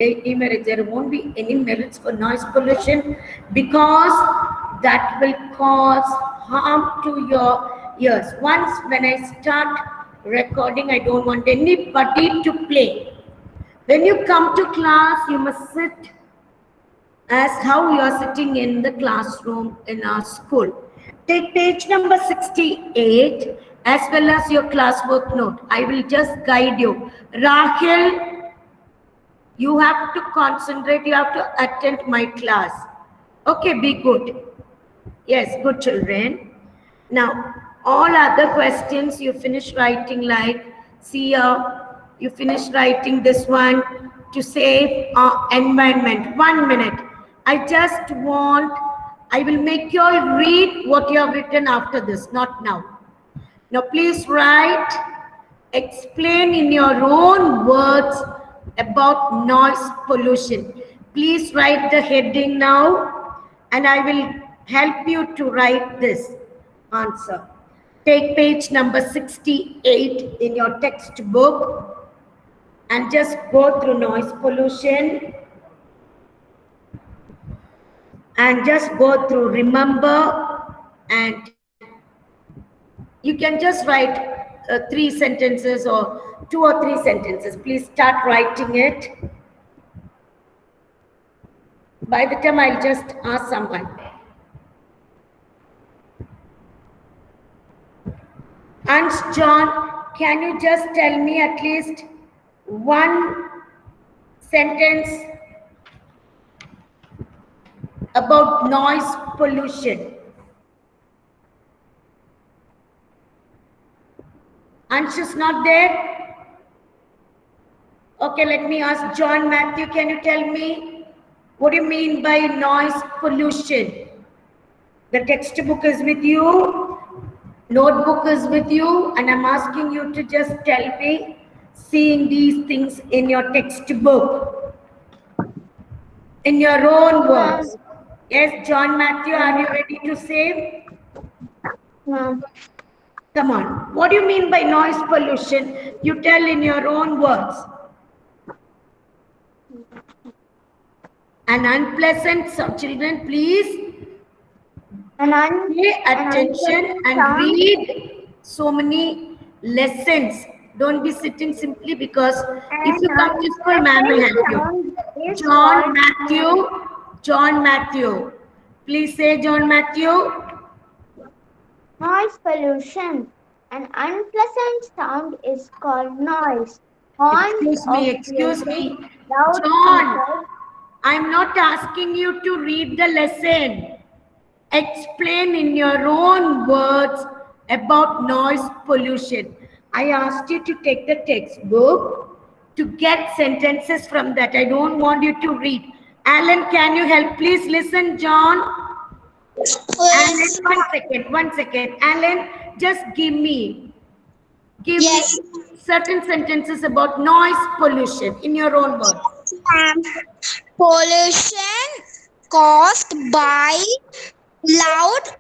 demerits. There won't be any merits for noise pollution because that will cause harm to your ears. Once when I start recording, I don't want anybody to play. When you come to class, you must sit as how you are sitting in the classroom in our school. Take page number 68 as well as your classwork note. I will just guide you. Rahil, you have to concentrate, you have to attend my class. Okay, be good. Yes, good children. Now, all other questions you finish writing, like, see, you finish writing this one to save environment. 1 minute. I will make you all read what you have written after this, not now. Now, please write, explain in your own words about noise pollution. Please write the heading now, and I will help you to write this answer. Take page number 68 in your textbook and just go through noise pollution and just go through remember, and you can just write 3 sentences or 2 or 3 sentences. Please start writing it. By the time I'll just ask someone. Hans John, can you just tell me at least 1 sentence about noise pollution? Ansh is not there? Okay, let me ask John Matthew, can you tell me what do you mean by noise pollution? The textbook is with you, notebook is with you, and I'm asking you to just tell me, seeing these things in your textbook, in your own words. Yes, John Matthew, are you ready to say? No. Come on. What do you mean by noise pollution? You tell in your own words. An unpleasant sound. Children, please pay attention and read so many lessons. Don't be sitting simply because if you come to school, ma'am will help you. John Matthew. Please say John Matthew. Noise pollution. An unpleasant sound is called noise. Excuse me. John, I'm not asking you to read the lesson. Explain in your own words about noise pollution. I asked you to take the textbook to get sentences from that. I don't want you to read. Alan, can you help? Please listen, John. Alan, 1 second. Alan, just give me certain sentences about noise pollution in your own words. Pollution caused by loud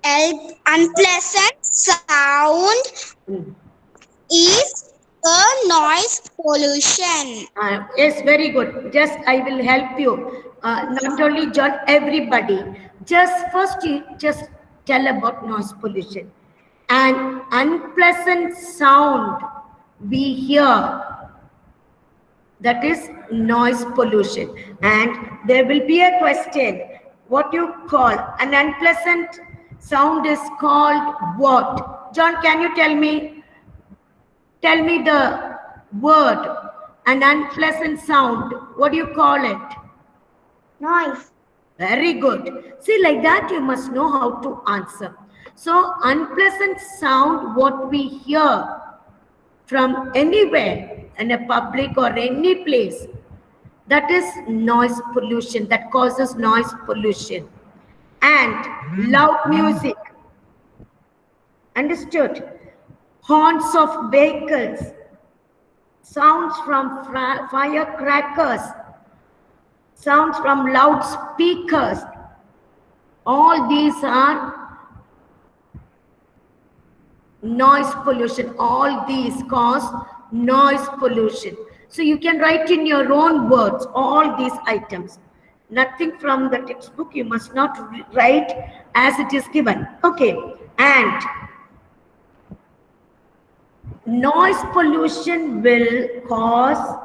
and unpleasant sound is a noise pollution. Yes, very good. Just I will help you. Not only John, everybody. First you just tell about noise pollution. An unpleasant sound we hear, that is noise pollution. And there will be a question. What you call an unpleasant sound is called what? John, can you tell me? Tell me the word, an unpleasant sound. What do you call it? Noise. Very good. See, like that you must know how to answer. So, unpleasant sound, what we hear from anywhere in a public or any place, that is noise pollution, that causes noise pollution. And loud music. Understood? Horns of vehicles, sounds from firecrackers, sounds from loudspeakers. All these are noise pollution. All these cause noise pollution. So you can write in your own words all these items. Nothing from the textbook. You must not write as it is given. Okay. And noise pollution will cause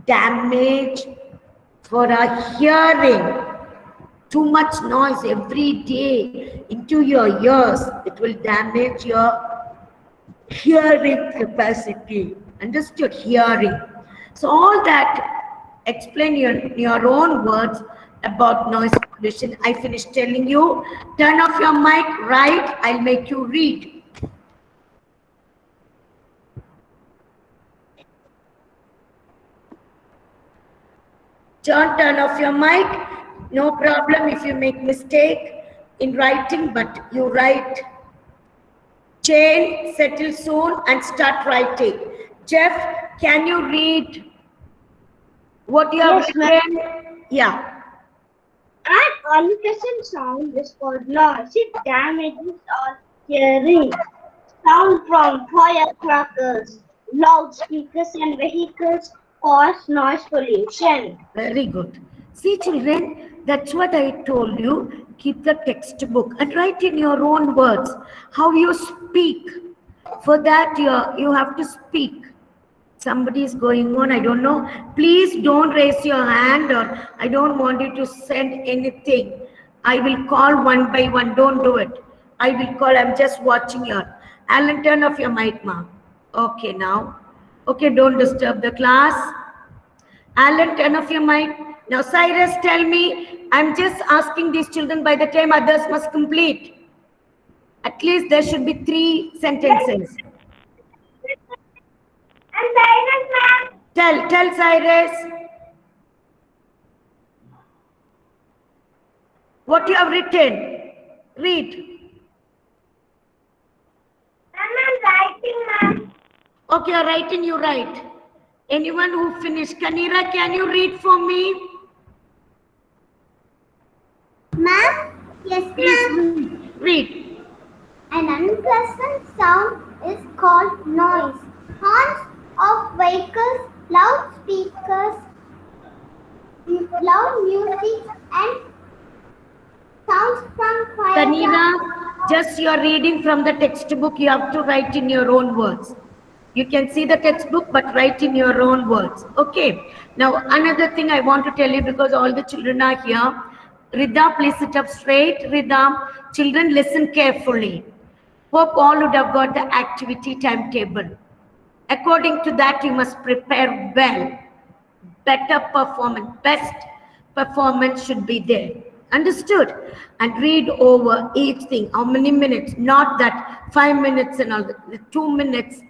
damage for our hearing. Too much noise every day into your ears, it will damage your hearing capacity. Understood? Hearing. So all that, explain your own words about noise pollution. I finished telling you. Turn off your mic, right? I'll make you read. Turn off your mic. No problem if you make mistake in writing, but you write. Chain, settle soon, and start writing. Jeff, can you read what you have written? Yeah. An unpleasant sound is called noise. It damages our hearing. Sound from firecrackers, loudspeakers, and vehicles cause noise pollution. Very good. See, children, that's what I told you. Keep the textbook and write in your own words how you speak. For that, you have to speak. Somebody is going on, I don't know. Please don't raise your hand, or I don't want you to send anything. I will call one by one. Don't do it. I will call. I'm just watching here. Alan, turn off your mic, ma. Okay, now. Okay, don't disturb the class. Alan, turn off your mic. Now, Cyrus, tell me. I'm just asking these children, by the time others must complete. At least there should be 3 sentences. Tell Cyrus. What you have written. Read. I'm writing, ma'am. Okay, you're writing, you write. Anyone who finished? Kanira, can you read for me? Ma'am? Yes, ma'am. Read. An unpleasant sound is called noise. Horns of vehicles, loudspeakers, loud music, and sounds from fire. Kanira, just you're reading from the textbook. You have to write in your own words. You can see the textbook, but write in your own words. Okay. Now, another thing I want to tell you, because all the children are here. Rida, please sit up straight. Rida, children, listen carefully. Hope all would have got the activity timetable. According to that, you must prepare well. Better performance, best performance should be there. Understood? And read over each thing. How many minutes? Not that 5 minutes and all that. 2 minutes.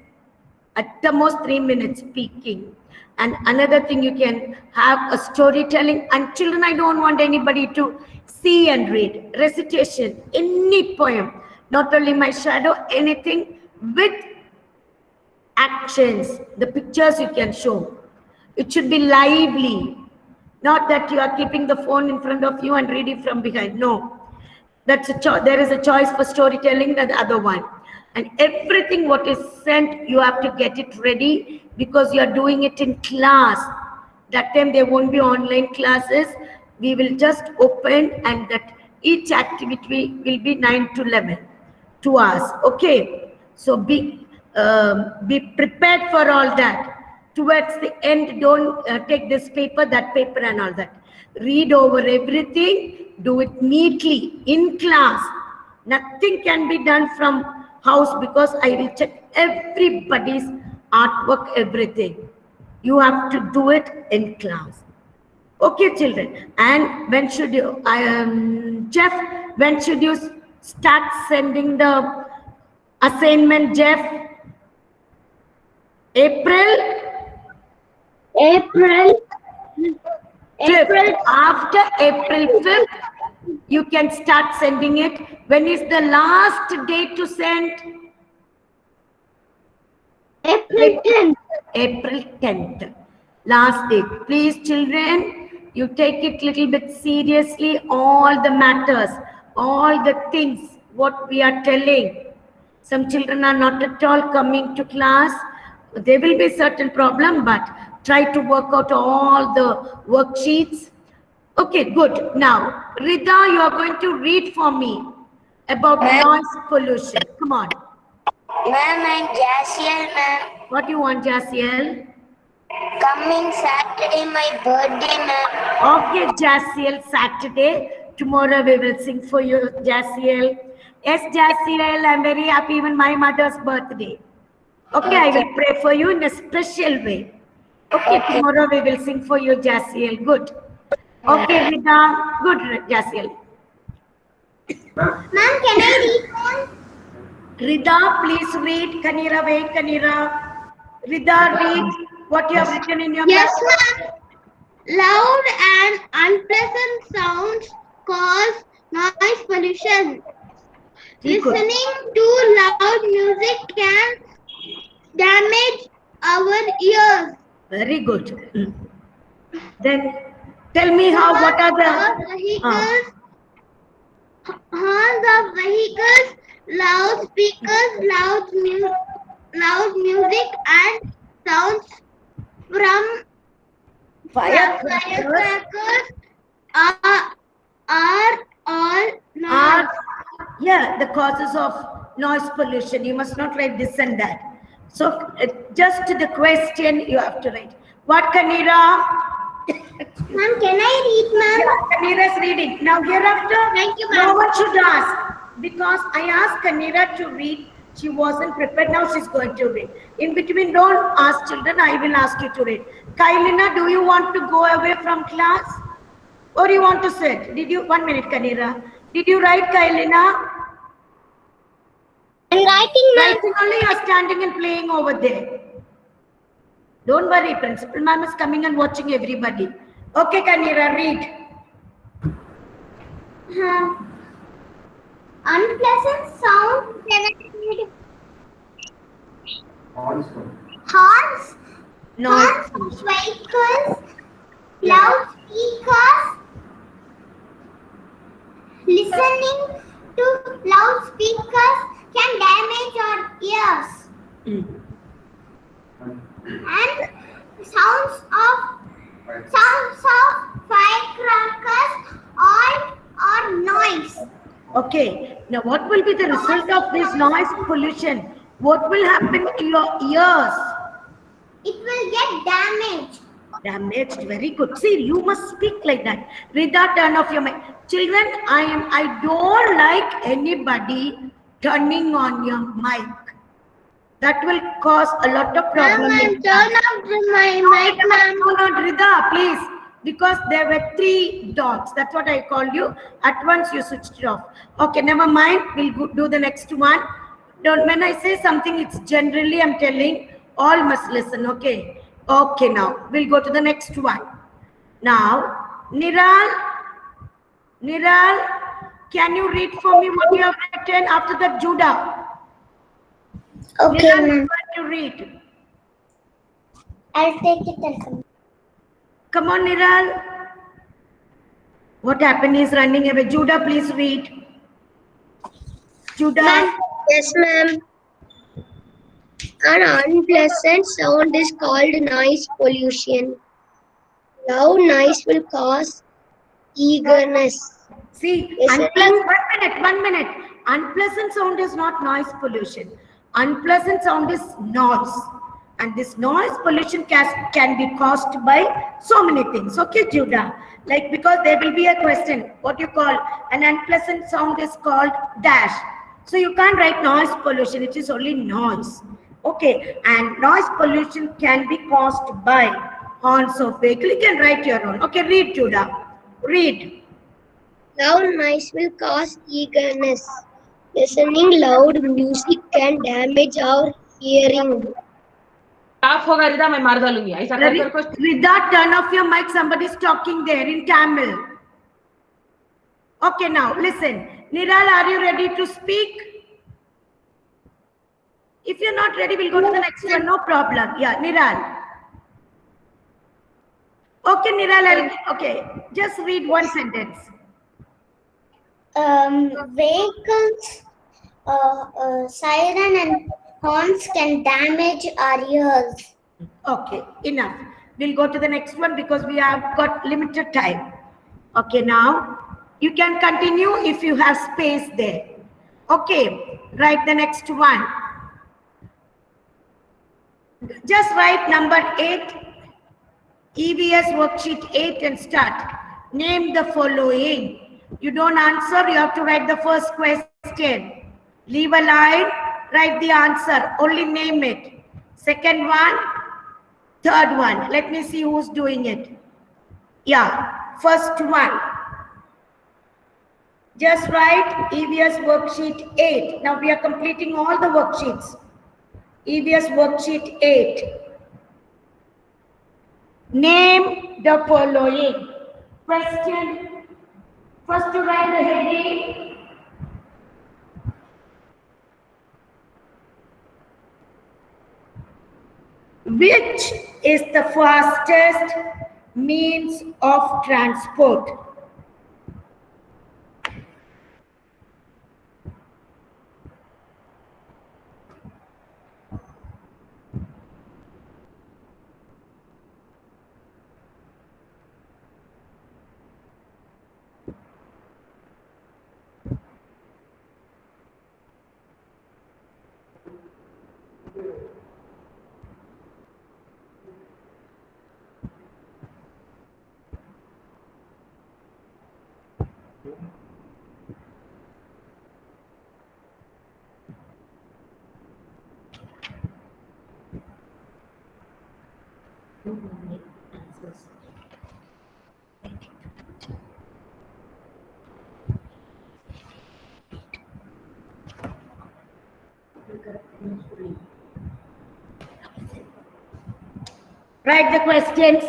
At the most 3 minutes speaking. And another thing, you can have a storytelling. And children, I don't want anybody to see and read. Recitation, any poem, not only my shadow, anything with actions. The pictures you can show. It should be lively. Not that you are keeping the phone in front of you and reading from behind. No. That's a there is a choice for storytelling than the other one. And everything what is sent, you have to get it ready, because you are doing it in class. That time there won't be online classes. We will just open, and that each activity will be 9 to 11, 2 hours. Okay. So be prepared for all that. Towards the end, don't take this paper, that paper and all that. Read over everything. Do it neatly in class. Nothing can be done from house, because I will check everybody's artwork, everything. You have to do it in class. Okay, children. And when should you, Jeff, when should you start sending the assignment, Jeff? April? April. After April 5th, you can start sending it. When is the last date to send? April 10th. April 10th. Last date. Please, children, you take it little bit seriously. All the matters, all the things, what we are telling. Some children are not at all coming to class. There will be certain problem, but Try to work out all the worksheets. Okay, good. Now, Rida, you are going to read for me about noise pollution. Come on. Ma'am, and Jasiel, ma'am. What do you want, Jasiel? Coming Saturday, my birthday, ma'am. Okay, Jasiel, Saturday. Tomorrow we will sing for you, Jasiel. Yes, Jasiel, I'm very happy. Even my mother's birthday. Okay, I will pray for you in a special way. Okay, tomorrow we will sing for you, Jasiel. Good. Okay, Rida. Good, Jasiel. Ma'am, can I read one? Rida, please read. Kanira, wait, Kanira. Rida, read what you have written in your Yes, class. ma'am. Loud and unpleasant sounds cause noise pollution. Good. Listening to loud music can damage our ears. Very good. Then tell me how, what are the... Vehicles, horns of vehicles, loudspeakers, loud music, and sounds from firecrackers are all noise. Yeah, the causes of noise pollution. You must not write this and that. So just the question you have to write. What, Kanira? Ma'am, can I read, ma'am? Yeah, Kanira is reading. Now hereafter, Thank you, ma'am. no one should ask. Because I asked Kanira to read. She wasn't prepared. Now she's going to read. In between, don't ask children. I will ask you to read. Kailina, do you want to go away from class? Or you want to sit? Did you, 1 minute, Kanira. Did you write, Kailina? I'm writing, ma'am. Writing only, you are standing and playing over there. Don't worry, Principal Ma'am is coming and watching everybody. Okay, Kanira, read. Unpleasant sound. Can I read? Horns. No. Horns of vehicles. Loudspeakers. Listening to loudspeakers can damage our ears. And sounds of firecrackers all are noise. Okay, now what will be the result of this noise pollution? What will happen to your ears? It will get damaged. Damaged, very good. See, you must speak like that. Rida, turn off your mic. Children, I don't like anybody turning on your mic. That will cause a lot of problems. Ma'am, turn off my mic, ma'am. No, Rida, please. Because there were 3 dots. That's what I called you. At once you switched it off. Okay, never mind. We'll do the next one. When I say something, it's generally I'm telling, all must listen, okay? Okay, now we'll go to the next one. Now, Niral, can you read for me what you have written after that, Judah? Okay, Niral, ma'am. to read. I'll take it and come. Come on, Niral. What happened is running away. Judah, please read. Judah. Yes, ma'am. An unpleasant sound is called noise pollution. Loud noise will cause eagerness. See, Yes, sir. 1 minute. Unpleasant sound is not noise pollution. Unpleasant sound is noise. And this noise pollution can be caused by so many things. Okay, Judah. Like, because there will be a question, what you call an unpleasant sound is called dash. So you can't write noise pollution, it is only noise. Okay, and noise pollution can be caused by horns of vehicle. You can write your own. Okay, read, Judah. Read. Loud noise will cause eagerness. Listening loud music can damage our hearing. साफ होगा रिदा मैं मार डालूंगी ऐसा कर कर Rida, turn off your mic. Somebody is talking there in Tamil. Okay, now listen. Niral, are you ready to speak? If you're not ready, we'll go to the next one. No problem. Yeah, Niral. Okay, Niral. Okay, just read one sentence. Vehicles, siren and horns can damage our ears. Okay, enough. We'll go to the next one because we have got limited time. Okay, now you can continue if you have space there. Okay, write the next one. Just write number 8, EVS worksheet 8 and start. Name the following. You don't answer, you have to write the first question. Leave a line, write the answer, only name it. Second one, third one. Let me see who's doing it. Yeah, first one. Just write EVS worksheet 8. Now we are completing all the worksheets. EVS worksheet 8. Name the following. Question. First to write the heading. Which is the fastest means of transport? Write the questions.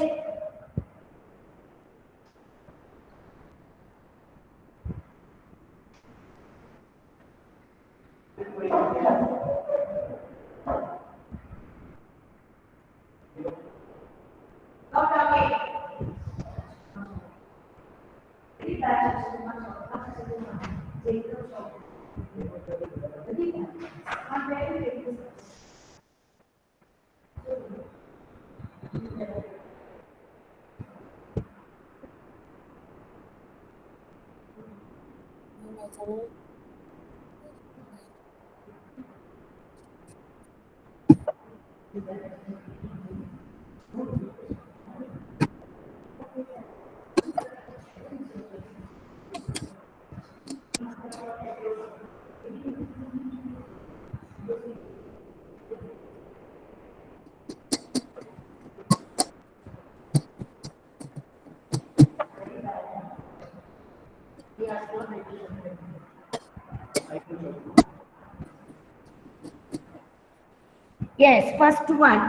Yes, first one.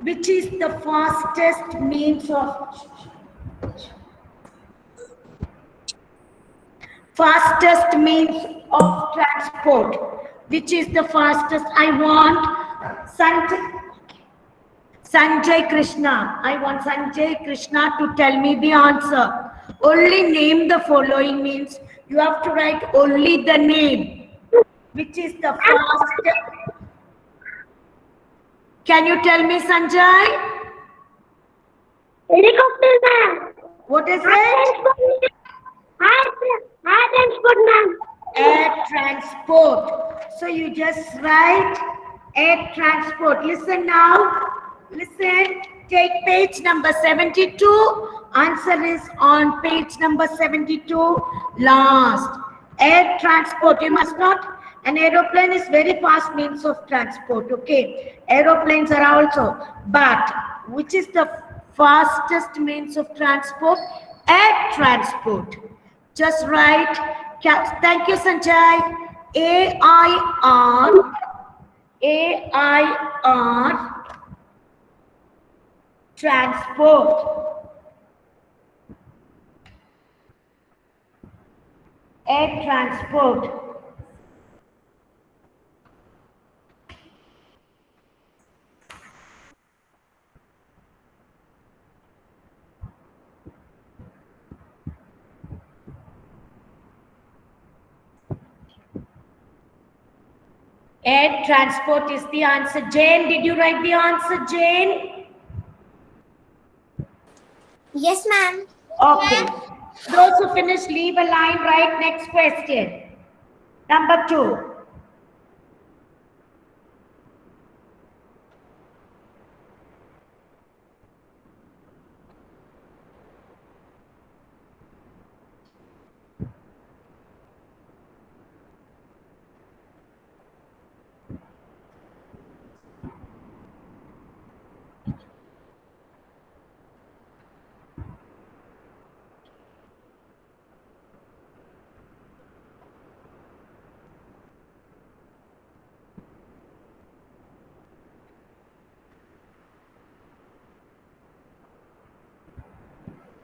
Which is the fastest means of transport? Which is the fastest? I want Sanjay Krishna. I want Sanjay Krishna to tell me the answer. Only name the following means you have to write only the name. Which is the fastest? Can you tell me, Sanjay? Helicopter, ma'am. What is it? Air transport, ma'am. Air transport. So you just write air transport. Listen now. Listen. Take page number 72. Answer is on page number 72. Last. Air transport. You must not. An aeroplane is very fast means of transport. Okay. Aeroplanes are also. But which is the fastest means of transport? Air transport. Just write. Thank you, Sanjay. AIR transport. Air transport. Air transport is the answer. Jane, did you write the answer, Jane? Yes, ma'am. Okay. Those who finish, leave a line, right? Next question. Number 2.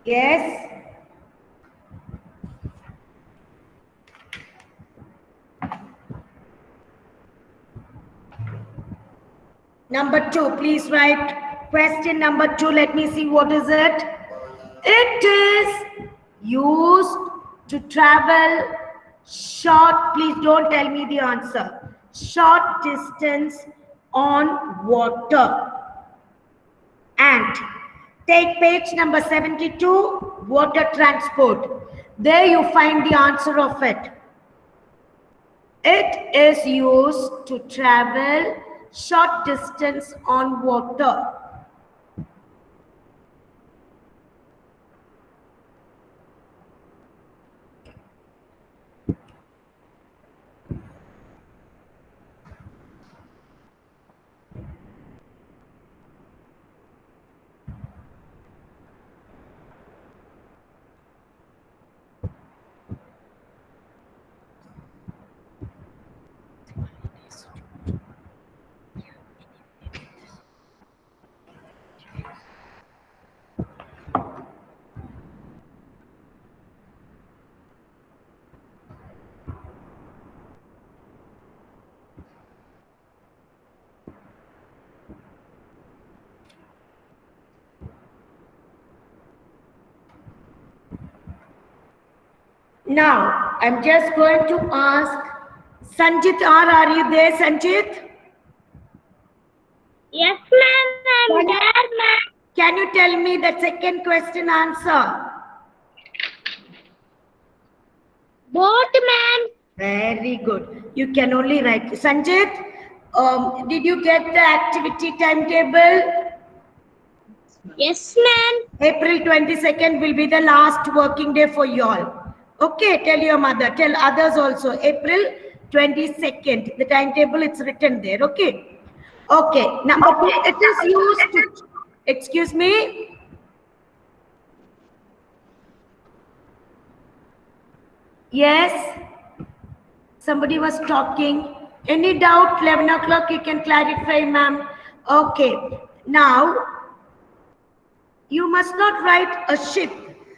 Yes. Number 2, please write question number 2. Let me see what is it. It is used to travel short, please don't tell me the answer, short distance on water. And take page number 72, water transport. There you find the answer of it. It is used to travel short distance on water. Now, I'm just going to ask Sanjit R. Are you there, Sanjit? Yes, ma'am. I'm there, ma'am. Can you tell me the second question answer? Boat, ma'am. Very good. You can only write. Sanjit, did you get the activity timetable? Yes, ma'am. April 22nd will be the last working day for you all. Okay, tell your mother, tell others also. April 22nd, the timetable, it's written there. Okay. Okay. Number 2, it is used to, excuse me. Yes. Somebody was talking. Any doubt? 11 o'clock, you can clarify, ma'am. Okay. Now, you must not write a ship.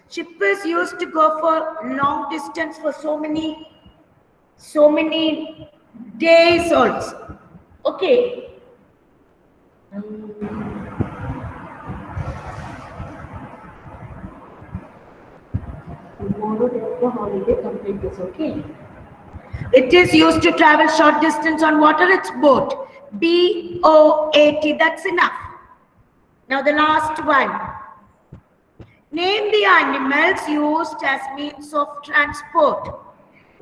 Ship is used to go for long distance for so many days also. Okay. Tomorrow day of the holiday, complete this, okay? It is used to travel short distance on water, it's boat. B-O-A-T, that's enough. Now the last one. Name the animals used as means of transport.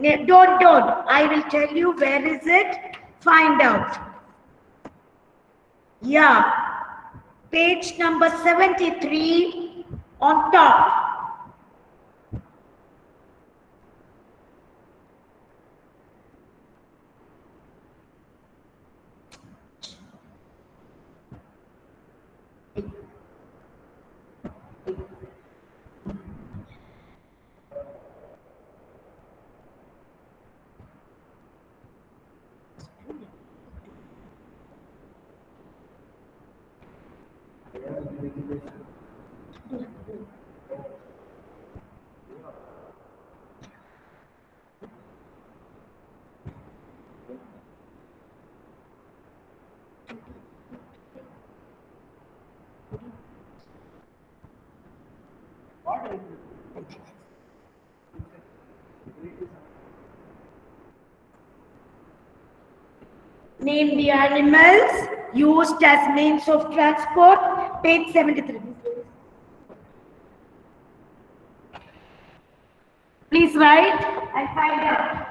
Don't. I will tell you where is it. Find out. Yeah. Page number 73 on top. Name the animals used as means of transport. Page 73. Please write and find out.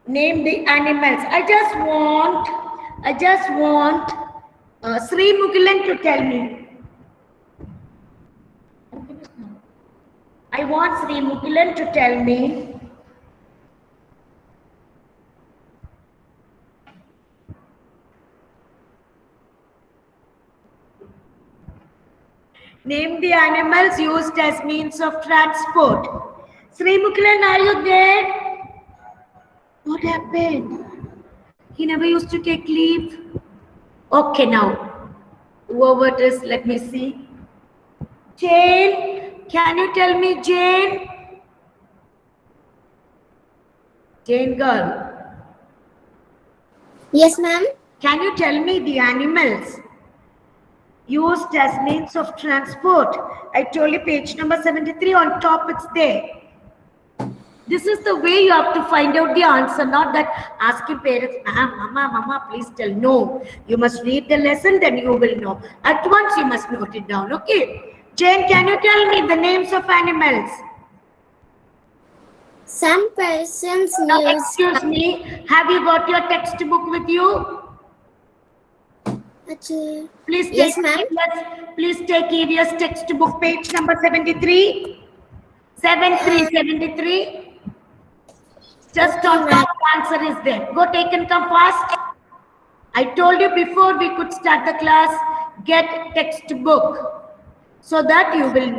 Name the animals. I just want Sri Mugilan to tell me. I want Sri Mugilan to tell me. Name the animals used as means of transport. Sri Mugilan, are you there? What happened? He never used to take leave. Okay, now, whoever it is, let me see. Jane, can you tell me, Jane? Jane girl, Yes, ma'am. can you tell me the animals used as means of transport? I told you page number 73 on top, it's there. This is the way you have to find out the answer, not that asking parents, mama, please tell. No, you must read the lesson, then you will know. At once you must note it down, okay? Jane, can you tell me the names of animals? Some persons Now, use. excuse me, have you got your textbook with you? Please Yes, take ma'am. Please take EVS textbook, page number 73. 73. Just Okay, on ma'am. top, the answer is there. Go take and come fast. I told you before we could start the class, get textbook so that you will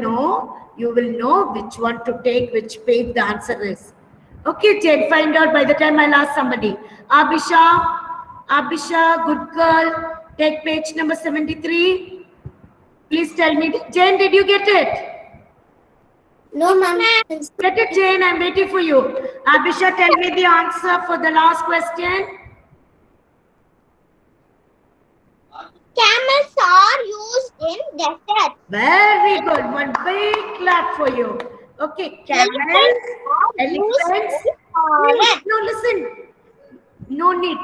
know which one to take, which page the answer is. Okay, Jane, find out by the time I'll ask somebody. Abhisha, good girl, take page number 73. Please tell me, Jane, did you get it? No, ma'am. Get it, Jane, I'm waiting for you. Abhisha, tell me the answer for the last question. Camels are used in desert. Very good. One big clap for you. Okay, camels, elephants. No, listen. No need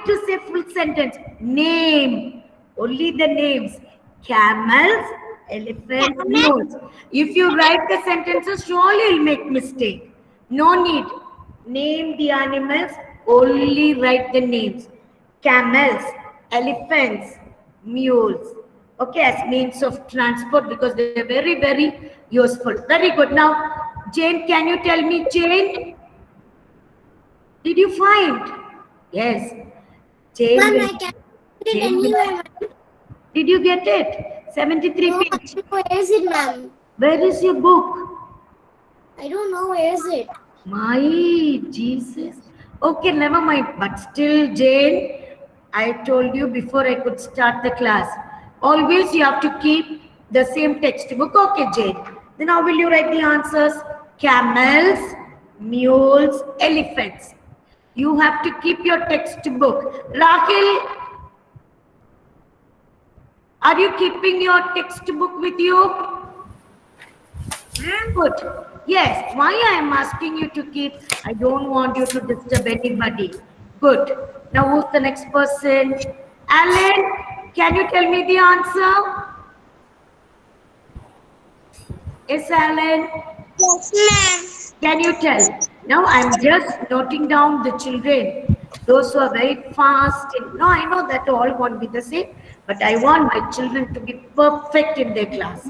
to say full sentence. Name. Only the names. Camels, elephants, mules. If you write the sentences, surely you'll make mistake. No need. Name the animals. Only write the names. Camels, elephants, mules. Okay, as means of transport because they are very, very useful. Very good. Now, Jane, can you tell me, Jane? Did you find? Yes. Jane. Ma'am, I can't get it Jane anywhere, ma'am. Did you get it? 73 No, page. where is it, ma'am? Where is your book? I don't know where is it. My Jesus. Okay, never mind. But still, Jane, I told you before I could start the class. Always you have to keep the same textbook. Okay, Jane. Then how will you write the answers? Camels, mules, elephants. You have to keep your textbook. Rahil, are you keeping your textbook with you? Good. Yes. Why I am asking you to keep? I don't want you to disturb anybody. Good. Now who's the next person? Alan, can you tell me the answer? Yes, Alan. Yes, ma'am. Can you tell? Now I'm just noting down the children. Those who are very fast. No, I know that all won't be the same. But I want my children to be perfect in their class.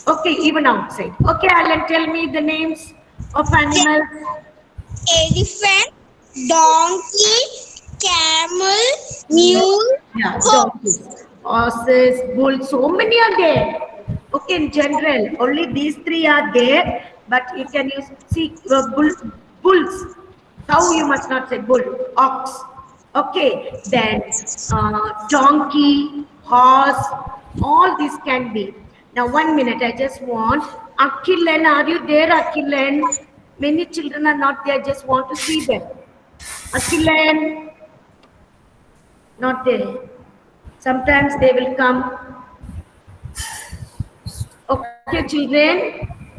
Okay, even outside. Okay, Alan, tell me the names of animals. Elephant, donkey, camel, mule, Yeah, donkeys, horses, bulls, so many are there. Okay, in general, only these three are there, but you can use, see, bulls. Cow, you must not say bull, ox. Okay, then donkey, horse, all these can be. Now 1 minute, I just want, Akhilan, are you there, Akhilan? Many children are not there, just want to see them. Akhilan, not there. Sometimes they will come. Okay, children,